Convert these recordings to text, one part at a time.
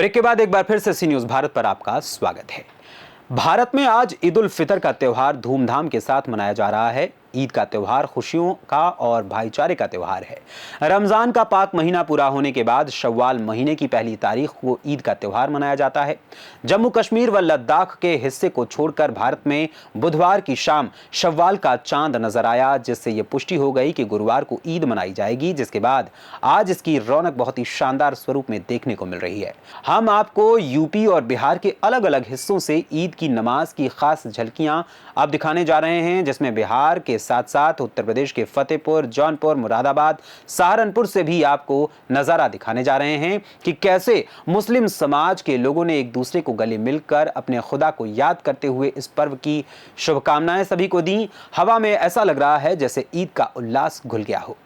Break के बाद एक बार फिर से सी न्यूज भारत पर आपका स्वागत है। भारत में आज ईद उल फितर का त्योहार धूमधाम के साथ मनाया जा रहा है। ईद का त्योहार खुशियों का और भाईचारे का त्योहार है। रमजान का पाक महीना पूरा होने के बाद शव्वाल महीने की पहली तारीख को ईद का त्योहार मनाया जाता है। जम्मू कश्मीर व लद्दाख के हिस्से को छोड़कर भारत में बुधवार की शाम शव्वाल का चांद नजर आया, जिससे यह पुष्टि हो गई कि गुरुवार को ईद मनाई जाएगी, जिसके बाद आज इसकी रौनक बहुत ही शानदार स्वरूप में देखने को मिल रही है। हम आपको यूपी और बिहार के अलग अलग हिस्सों से ईद की नमाज की खास झलकियां अब दिखाने जा रहे हैं, जिसमें बिहार के साथ साथ उत्तर प्रदेश के फतेहपुर, जौनपुर, मुरादाबाद, सहारनपुर से भी आपको नजारा दिखाने जा रहे हैं कि कैसे मुस्लिम समाज के लोगों ने एक दूसरे को गले मिलकर अपने खुदा को याद करते हुए इस पर्व की शुभकामनाएं सभी को दी। हवा में ऐसा लग रहा है जैसे ईद का उल्लास घुल गया हो।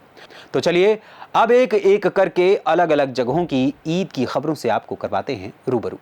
तो चलिए अब एक एक करके अलग अलग जगहों की ईद की खबरों से आपको करवाते हैं रूबरू।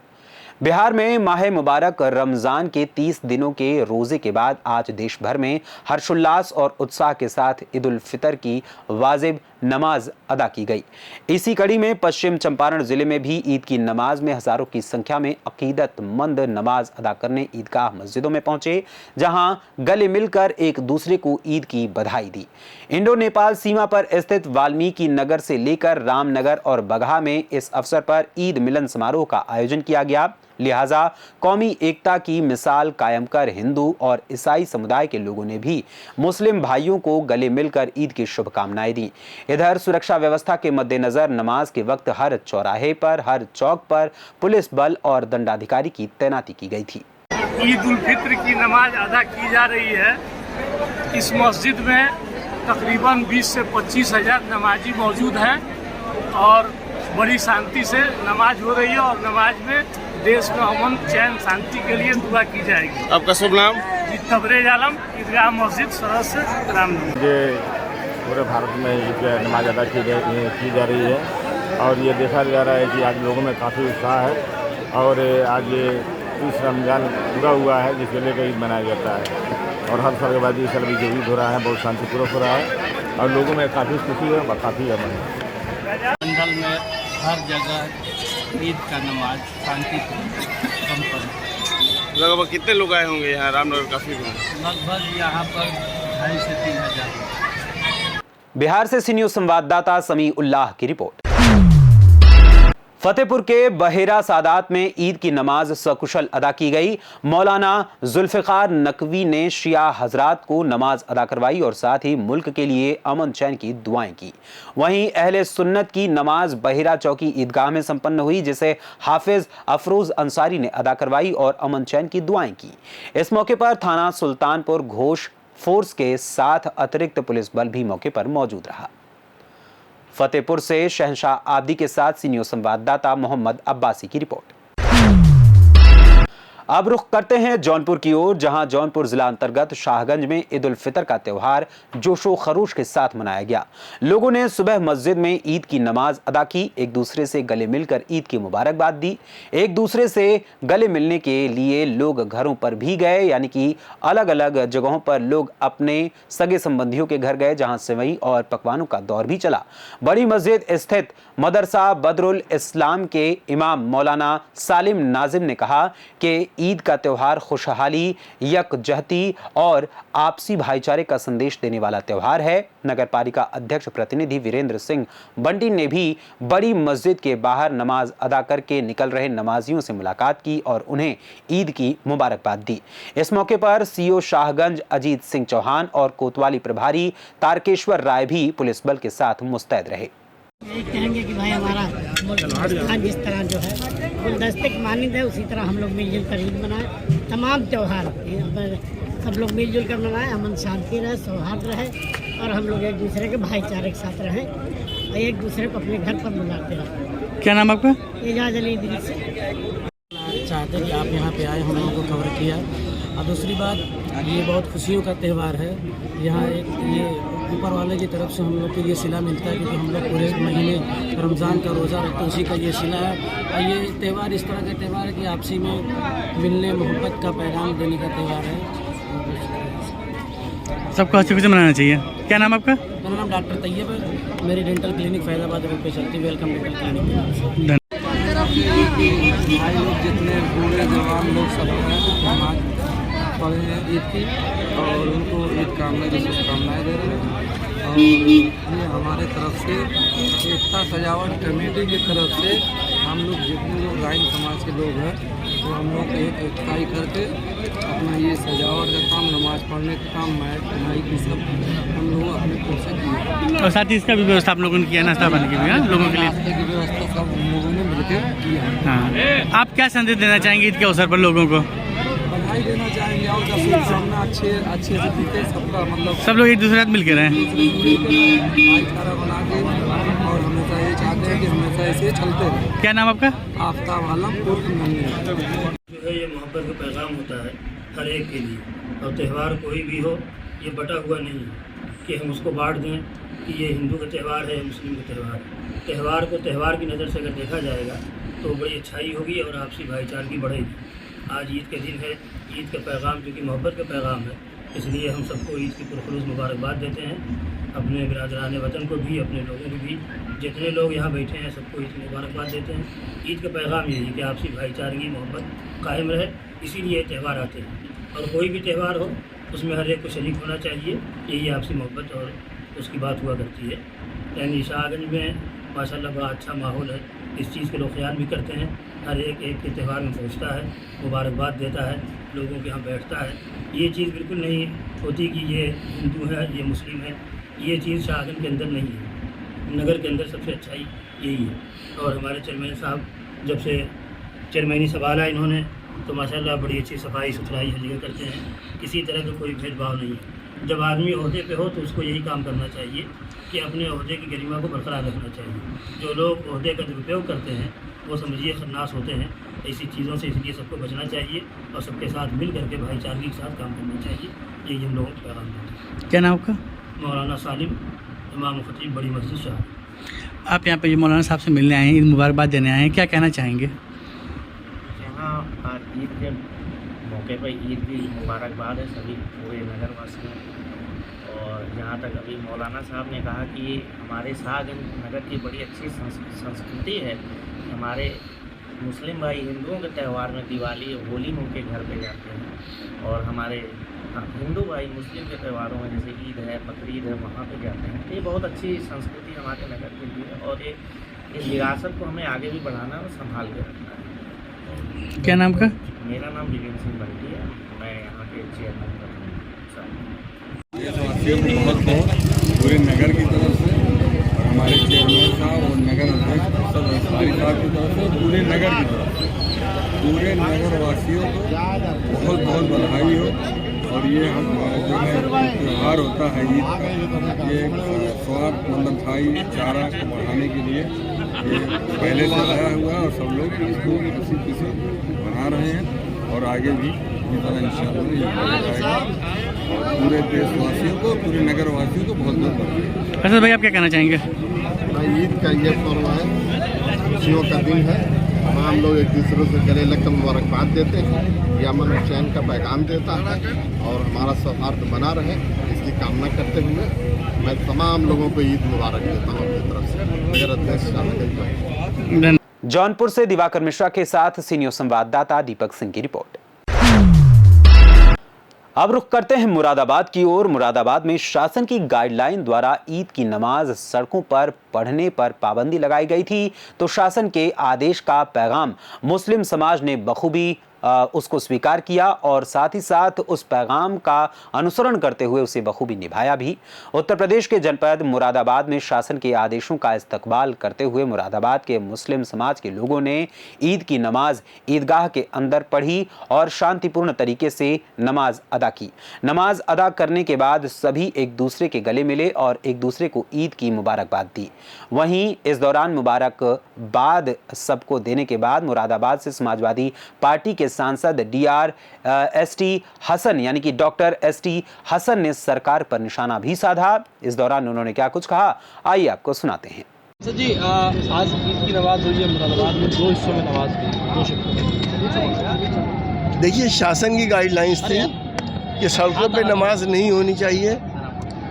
बिहार में माह मुबारक रमजान के 30 दिनों के रोजे के बाद आज देश भर में हर्षोल्लास और उत्साह के साथ ईद उल फितर की वाजिब नमाज अदा की गई। इसी कड़ी में पश्चिम चंपारण जिले में भी ईद की नमाज में हजारों की संख्या में अकीदतमंद नमाज अदा करने ईदगाह मस्जिदों में पहुंचे, जहां गले मिलकर एक दूसरे को ईद की बधाई दी। इंडो नेपाल सीमा पर स्थित वाल्मीकि नगर से लेकर रामनगर और बगहा में इस अवसर पर ईद मिलन समारोह का आयोजन किया गया। लिहाजा कौमी एकता की मिसाल कायम कर हिंदू और ईसाई समुदाय के लोगों ने भी मुस्लिम भाइयों को गले मिलकर ईद की शुभकामनाएं दी। इधर सुरक्षा व्यवस्था के मद्देनजर नमाज के वक्त हर चौराहे पर, हर चौक पर पुलिस बल और दंडाधिकारी की तैनाती की गई थी। ईद उल फित्र की नमाज अदा की जा रही है। इस मस्जिद में तकरीबन 20 से 25 हजार नमाजी मौजूद हैं और बड़ी शांति से नमाज हो रही है और नमाज में देश में अमन चैन शांति के लिए दुआ की जाएगी। आपका शुभ नाम? जी तबरेज आलम, ईदगाह मस्जिद सदस्य रामनगर। ये पूरे भारत में ईद नमाज अदा की जा रही है और ये देखा जा रहा है कि आज लोगों में काफ़ी उत्साह है और आज ये 30 रमजान पूरा हुआ है, जिसके लेकर ईद मनाया जाता है और हर साल के बाद ये साल भी जो ईद हो रहा है बहुत शांतिपूर्वक हो रहा है और लोगों में काफ़ी खुशी है और काफ़ी अमन है। मंडल में हर जगह ईद का नमाज शांतिपूर्ण लगभग कितने लोग आए होंगे यहाँ रामनगर? काफ़ी लगभग यहाँ पर 2,500 से 3,000। बिहार से सी न्यूज संवाददाता समी उल्लाह की रिपोर्ट। फतेहपुर के बहेरा सादात में ईद की नमाज सकुशल अदा की गई। मौलाना जुल्फिकार नकवी ने शिया हजरात को नमाज अदा करवाई और साथ ही मुल्क के लिए अमन चैन की दुआएं की। वहीं अहले सुन्नत की नमाज बहेरा चौकी ईदगाह में संपन्न हुई, जिसे हाफिज अफरोज अंसारी ने अदा करवाई और अमन चैन की दुआएं की। इस मौके पर थाना सुल्तानपुर घोष फोर्स के साथ अतिरिक्त पुलिस बल भी मौके पर मौजूद रहा। फतेहपुर से शहंशाह आब्दी के साथ सी न्यूज संवाददाता मोहम्मद अब्बासी की रिपोर्ट। अब रुख करते हैं जौनपुर की ओर, जहां जौनपुर जिला अंतर्गत शाहगंज में ईद उल फितर का त्योहार जोशो खरोश के साथ मनाया गया। लोगों ने सुबह मस्जिद में ईद की नमाज अदा की, एक दूसरे से गले मिलकर ईद की मुबारकबाद दी। एक दूसरे से गले मिलने के लिए लोग घरों पर भी गए, यानी कि अलग अलग जगहों पर लोग अपने सगे संबंधियों के घर गए, जहां सेवई और पकवानों का दौर भी चला। बड़ी मस्जिद स्थित मदरसा बदरुल इस्लाम के इमाम मौलाना सालिम नाजिम ने कहा कि ईद का त्योहार खुशहाली, यकजहती और आपसी भाईचारे का संदेश देने वाला त्योहार है। नगर पालिका अध्यक्ष प्रतिनिधि वीरेंद्र सिंह बंटी ने भी बड़ी मस्जिद के बाहर नमाज अदा करके निकल रहे नमाजियों से मुलाकात की और उन्हें ईद की मुबारकबाद दी। इस मौके पर सीओ शाहगंज अजीत सिंह चौहान और कोतवाली प्रभारी तारकेश्वर राय भी पुलिस बल के साथ मुस्तैद रहे। यही कहेंगे कि भाई हमारा मुल्क जिस तरह जो है गुलदस्ते मानिंद है, उसी तरह हम लोग मिलजुल कर ईद मनाएं। तमाम त्यौहार सब लोग मिलजुल कर मनाएं, अमन शांति रहे, सौहार्द रहे और हम लोग एक दूसरे के भाईचारे के साथ रहें और एक दूसरे को अपने घर पर बुलाते रहें। क्या नाम आपका? एजाज अली इदरीस। चाहते कि आप यहाँ पे आए, हम लोगों को कवर किया। और दूसरी बात, ये बहुत खुशियों का त्यौहार है। यहाँ एक ये ऊपर वाले की तरफ से हम लोग को ये सिला मिलता है, क्योंकि हम लोग पूरे महीने रमज़ान का रोज़ा रखते हैं, उसी का ये सिला है। और ये त्यौहार इस तरह का त्यौहार है कि आपसी में मिलने मोहब्बत का पैगाम देने का त्यौहार है। सबको अच्छे से मनाना चाहिए। क्या नाम आपका? मेरा नाम डॉक्टर तैयब है। मेरी डेंटल क्लिनिक फैजाबाद रोड पे चलती है, वेलकम डेंटल क्लिनिक। चाहते हैं कि भाई लोग जितने बूढ़े जवान लोग सब हैं नमाज पढ़े हैं ईद की और उनको ईद कामना की शुभकामनाएँ दे रहे हैं। और ये हमारे तरफ से एकता सजावट कमेटी की तरफ से हम लोग जितने लोग गायन समाज के लोग हैं तो हम लोग एक इकट्ठाई करके अपना ये सजावट का काम, नमाज पढ़ने का काम, मैट बनाई की सब हम लोग अपने तरफ से किए और साथ ही इसका भी व्यवस्था आप लोगों ने किया, नाश्ता पानी की भी, हाँ, लोगों के लिए नाश्ते की व्यवस्था सब हम लोगों ने मिलकर की है। हाँ। आप क्या संदेश देना चाहेंगे ईद के अवसर पर लोगों को? बधाई देना चाहेंगे और शुभकामना अच्छे से बीते सबका, मतलब सब लोग एक दूसरे साथ मिल के रहें। भाईचारा बना के और हमेशा ये चाहते हैं कि हमेशा ऐसे चलते रहें। क्या नाम आपका? आफ्ताब आलम उर्फ नन्ही। जो है ये मोहब्बत का पैगाम होता है हर एक के लिए, और त्यौहार कोई भी हो ये बटा हुआ नहीं है कि हम उसको बांट दें कि ये हिंदू का त्यौहार है, मुस्लिम का त्यौहार है। त्यौहार को त्यौहार की नज़र से अगर देखा जाएगा तो बड़ी अच्छाई होगी और आपसी भाईचारगी बढ़ेगी। आज ईद के दिन है, ईद का पैगाम क्योंकि मोहब्बत का पैगाम है, इसलिए हम सबको ईद की पुरखुलूस मुबारकबाद देते हैं, अपने बिरादरान वतन को भी, अपने लोगों को भी, जितने लोग यहाँ बैठे हैं सबको ईद की मुबारकबाद देते हैं। ईद का पैगाम यही है कि आपसी भाईचारगी मोहब्बत कायम रहे, इसीलिए त्यौहार आते हैं। और कोई भी त्यौहार हो उसमें हर एक को शरीक होना चाहिए, यही आपसी मोहब्बत और उसकी बात हुआ करती है। यानी शाहगंज में माशाल्लाह बड़ा अच्छा माहौल है, इस चीज़ के लोग ख्याल भी करते हैं, हर एक के त्यौहार में पहुंचता है, मुबारकबाद देता है, लोगों के यहाँ बैठता है। ये चीज़ बिल्कुल नहीं होती कि ये हिंदू है ये मुस्लिम है, ये चीज़ शाहगंज के अंदर नहीं है, नगर के अंदर सबसे अच्छाई यही है। और हमारे चेयरमैन साहब जब से चेयरमैनी संभाला इन्होंने तो माशाल्लाह बड़ी अच्छी सफाई सुथराई हर जगह करते हैं, किसी तरह का कोई भेदभाव नहीं है। जब आदमी ओहदे पे हो तो उसको यही काम करना चाहिए कि अपने ओहदे की गरिमा को बरकरार रखना चाहिए। जो लोग ओहदे का दुरुपयोग करते हैं वो समझिए खन्नास होते हैं ऐसी चीज़ों से, इसलिए सबको बचना चाहिए और सबके साथ मिल करके भाईचारगी के साथ काम करना चाहिए। यही हम लोगों का पैगाम है। क्या नाम आपका? मौलाना सालिम, इमाम खतीब, बड़ी मस्जिद शाह। आप यहाँ पे ये मौलाना साहब से मिलने आए हैं, ईद मुबारकबाद देने आए हैं, क्या कहना चाहेंगे? यहाँ आज ईद के मौके पर ईद की मुबारकबाद है सभी पूरे नगरवासियों। और जहाँ तक अभी मौलाना साहब ने कहा कि हमारे शाहगंज नगर की बड़ी अच्छी संस्कृति है, हमारे मुस्लिम भाई हिंदुओं के त्यौहार में दिवाली होली में उनके घर पे जाते हैं, और हमारे हिंदू भाई मुस्लिम के त्यौहारों में जैसे ईद है, बकरीद है, वहाँ पे जाते हैं। ये बहुत अच्छी संस्कृति हमारे नगर के लिए है और ये इस विरासत को हमें आगे भी बढ़ाना और संभाल के रखना है। क्या नाम का? मेरा नाम विवेक सिंह बंटी है, मैं यहाँ के चेयरमैन का हूँ। पूरे नगर की तरफ से और हमारे चेयरमैन साहब और नगर अध्यक्ष अफसर अंसारी साहब की तरफ से पूरे नगर की तरफ से पूरे नगर वासियों को बहुत बहुत बधाई हो। और ये हम जो है त्यौहार होता है ईद का, ये स्वाद मतलब भाईचारा को बढ़ाने के लिए ये पहले से आया हुआ है और सब लोग इसको हंसी खुशी मना रहे हैं और आगे भी इसी तरह इंशाअल्लाह ये बढ़ता रहेगा। और पूरे देशवासियों को, पूरे नगर वासियों को बहुत बहुत बधाई। असद भाई आप क्या कहना चाहेंगे? ईद का ये पर्व है, खुशियों का दिन है, तमाम लोग एक दूसरे से गले लगकर मुबारकबाद देते हैं, यह अमन और चैन का पैगाम देता है और हमारा सौहार्द बना रहे इसकी कामना करते हुए मैं तमाम लोगों को ईद मुबारक देता हूँ अपनी तरफ से। नगर अध्यक्ष शाहगंज। जौनपुर से दिवाकर मिश्रा के साथ सीनियर संवाददाता दीपक सिंह की रिपोर्ट। अब रुख करते हैं मुरादाबाद की ओर। मुरादाबाद में शासन की गाइडलाइन द्वारा ईद की नमाज सड़कों पर पढ़ने पर पाबंदी लगाई गई थी, तो शासन के आदेश का पैगाम मुस्लिम समाज ने बखूबी उसको स्वीकार किया और साथ ही साथ उस पैगाम का अनुसरण करते हुए उसे बखूबी निभाया भी। उत्तर प्रदेश के जनपद मुरादाबाद में शासन के आदेशों का इस्तकबाल करते हुए मुरादाबाद के मुस्लिम समाज के लोगों ने ईद की नमाज ईदगाह के अंदर पढ़ी और शांतिपूर्ण तरीके से नमाज अदा की। नमाज अदा करने के बाद सभी एक दूसरे के गले मिले और एक दूसरे को ईद की मुबारकबाद दी। वहीं इस दौरान मुबारकबाद सबको देने के बाद मुरादाबाद से समाजवादी पार्टी के सांसद DR हसन यानी कि डॉक्टर ST हसन ने सरकार पर निशाना भी साधा। इस दौरान उन्होंने क्या कुछ कहा, आइए आपको सुनाते हैं। सर जी, आज ईद की नमाज हुई है मुरादाबाद में, 2 हिस्सों में नमाज हुई, 2 शिफ्ट। देखिए, शासन की गाइडलाइंस थी कि सड़कों पे नमाज नहीं होनी चाहिए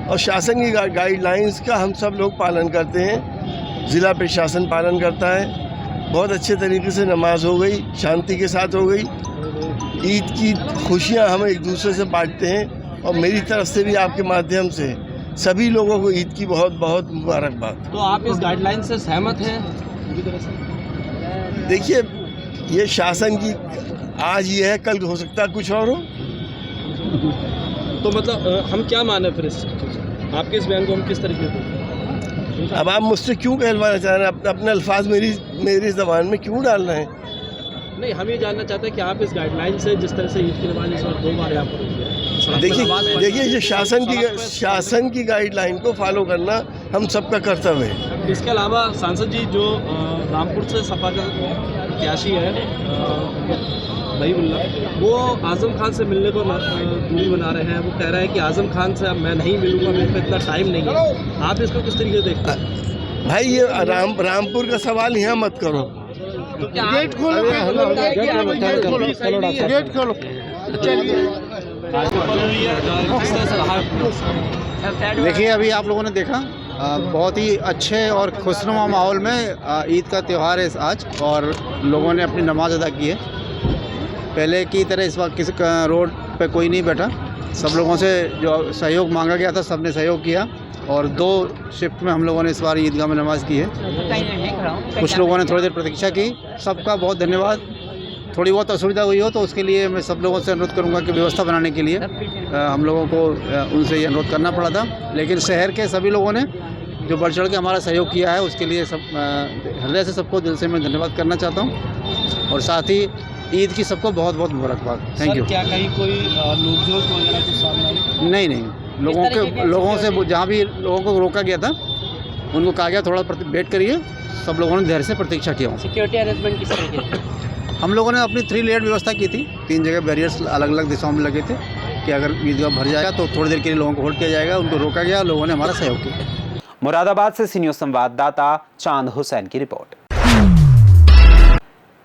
और शासन की गाइडलाइंस का हम सब लोग पालन करते हैं। ज़िला प्रशासन पालन करता है, बहुत अच्छे तरीके से नमाज हो गई, शांति के साथ हो गई। ईद की खुशियाँ हम एक दूसरे से बांटते हैं और मेरी तरफ से भी आपके माध्यम से सभी लोगों को ईद की बहुत बहुत मुबारकबाद। तो आप इस गाइडलाइन से सहमत हैं पूरी तरह से? देखिए, ये शासन की आज ये है, कल हो सकता है कुछ और हो। तो मतलब हम क्या माने फिर इस आपके इस बयान को हम किस तरीके से? अब आप मुझसे क्यों कहलवाना चाह रहे हैं? अपने अल्फाज मेरी ज़बान में क्यों डाल रहे हैं? नहीं, हम ये जानना चाहते हैं कि आप इस गाइडलाइन से जिस तरह से ईद की नमाज इस बार 2 बार यहाँ पर देखिए ये शासन की गाइडलाइन को फॉलो करना हम सबका कर्तव्य है। इसके अलावा सांसद जी जो रामपुर से सपा का प्रत्याशी है वहीउल्लाह, वो आजम खान से मिलने को दूरी बना रहे हैं। वो कह रहे हैं कि आजम खान से अब मैं नहीं मिलूंगा, मेरे पे इतना टाइम नहीं है। आप इसको किस तरीके से देखते हैं? भाई ये रामपुर का सवाल यहाँ मत करो। गेट खोलो, गेट खोलो। देखिए, अभी आप लोगों ने देखा बहुत ही अच्छे और खुशनुमा माहौल में ईद का त्यौहार है आज, और लोगों ने अपनी नमाज अदा की है। पहले की तरह इस वक्त किसी रोड पे कोई नहीं बैठा। सब लोगों से जो सहयोग मांगा गया था सबने सहयोग किया, और 2 शिफ्ट में हम लोगों ने इस बार ईदगाह में नमाज़ की है। कुछ लोगों ने थोड़ी देर प्रतीक्षा की, सबका बहुत धन्यवाद। थोड़ी बहुत असुविधा हुई हो तो उसके लिए मैं सब लोगों से अनुरोध करूंगा कि व्यवस्था बनाने के लिए हम लोगों को उनसे ये अनुरोध करना पड़ा था। लेकिन शहर के सभी लोगों ने जो बढ़ चढ़ के हमारा सहयोग किया है उसके लिए सब हृदय से सबको दिल से मैं धन्यवाद करना चाहता हूँ, और साथ ही ईद की सबको बहुत बहुत मुबारकबाद। Thank you. क्या कहीं कोई नोक-झोंक वगैरह कुछ सामने आई? नहीं, लोगों से जहाँ भी लोगों को रोका गया था उनको कहा गया थोड़ा वेट करिए। सब लोगों ने धैर्य से प्रतीक्षा किया। सिक्योरिटी अरेंजमेंट किस तरीके से? हम लोगों ने अपनी 3 लेयर व्यवस्था की थी। 3 जगह बैरियर्स अलग अलग दिशाओं में लगे थे कि अगर ईदगाह भर जाएगा तो थोड़ी देर के लिए लोगों को होल्ड किया जाएगा। उनको रोका गया, लोगों ने हमारा सहयोग किया। मुरादाबाद से सीनियर संवाददाता चांद हुसैन की रिपोर्ट।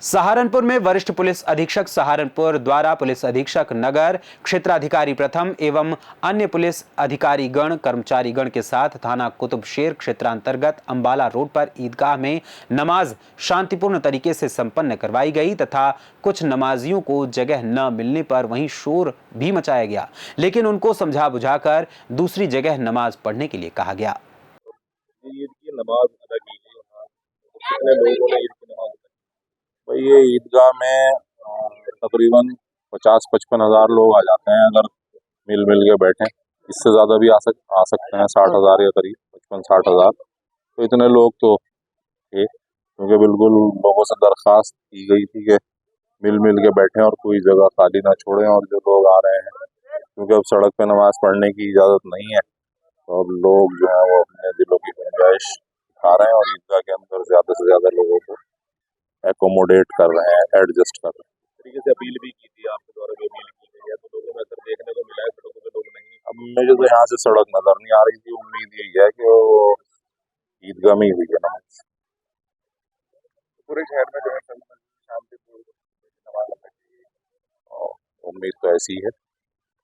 सहारनपुर में वरिष्ठ पुलिस अधीक्षक सहारनपुर द्वारा पुलिस अधीक्षक नगर, क्षेत्राधिकारी प्रथम एवं अन्य पुलिस अधिकारी गण कर्मचारी गण के साथ थाना कुतुबशेर क्षेत्रांतर्गत अंबाला रोड पर ईदगाह में नमाज शांतिपूर्ण तरीके से संपन्न करवाई गई तथा कुछ नमाजियों को जगह न मिलने पर वहीं शोर भी मचाया गया, लेकिन उनको समझा बुझाकर दूसरी जगह नमाज पढ़ने के लिए कहा गया। ईद की नमाज अदा की गई, कितने लोगों ने ईद की नमाज भाई ये ईदगाह में तकरीबन 50-55 हज़ार लोग आ जाते हैं अगर मिल के बैठें। इससे ज़्यादा भी आ सकते हैं, 60 हज़ार या करीब 55-60 हज़ार। तो इतने लोग तो थे, क्योंकि बिल्कुल लोगों से दरख्वास्त की गई थी कि मिल के बैठें और कोई जगह खाली ना छोड़ें। और जो लोग आ रहे हैं, क्योंकि अब सड़क पे नमाज पढ़ने की इजाज़त नहीं है, तो अब लोग जो है वो अपने दिलों की गुंजाइश दिखा रहे हैं और ईदगाह के अंदर ज़्यादा से ज़्यादा लोगों को एकोमोडेट कर रहे हैं, एडजस्ट कर रहे हैं। तरीके से अपील भी की थी आपके द्वारा, भी अपील की गई है, तो लोगों में असर देखने को मिला है, सड़कों पे लोग नहीं। अब मुझे तो यहाँ से सड़क नजर नहीं आ रही थी। उम्मीद यही है कि वो ईदगाह में ही हुई है नमाज। पूरे शहर में जो है शांतिपूर्ण उम्मीद तो ऐसी है,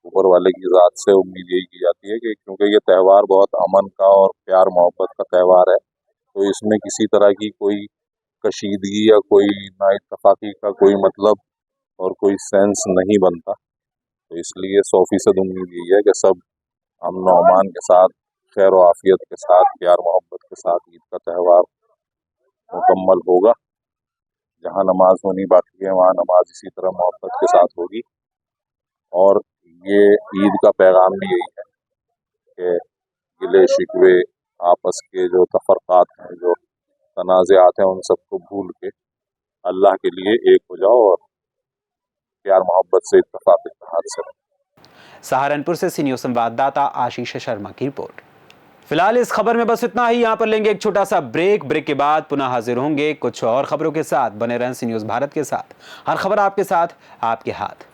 ऊपर वाले की ज़ात से उम्मीद यही की जाती है कि क्योंकि ये त्यौहार बहुत अमन का और प्यार मोहब्बत का त्यौहार है, तो इसमें किसी तरह की कोई कशीदगी या कोई नाइत्तफाकी का कोई मतलब और कोई सेंस नहीं बनता। तो इसलिए 100% उम्मीद यही है कि सब अमन और अमान के साथ, खैर और आफियत के साथ, प्यार मोहब्बत के साथ ईद का त्यौहार मुकम्मल होगा। जहाँ नमाज होनी बाकी है वहाँ नमाज इसी तरह मोहब्बत के साथ होगी। और ये ईद का पैगाम भी यही है कि गिले शिकवे, आपस के जो तफरकात हैं, जो तनाज़ात हैं, उन सबको भूल के अल्लाह के लिए एक हो जाओ और प्यार मोहब्बत से इत्तेफाक इत्तेहाद से। सहारनपुर से सीनियर संवाददाता आशीष शर्मा की रिपोर्ट। फिलहाल इस खबर में बस इतना ही। यहाँ पर लेंगे एक छोटा सा ब्रेक के बाद पुनः हाजिर होंगे कुछ और खबरों के साथ। बने रहें सी न्यूज़ भारत के साथ। हर खबर आपके साथ, आपके हाथ।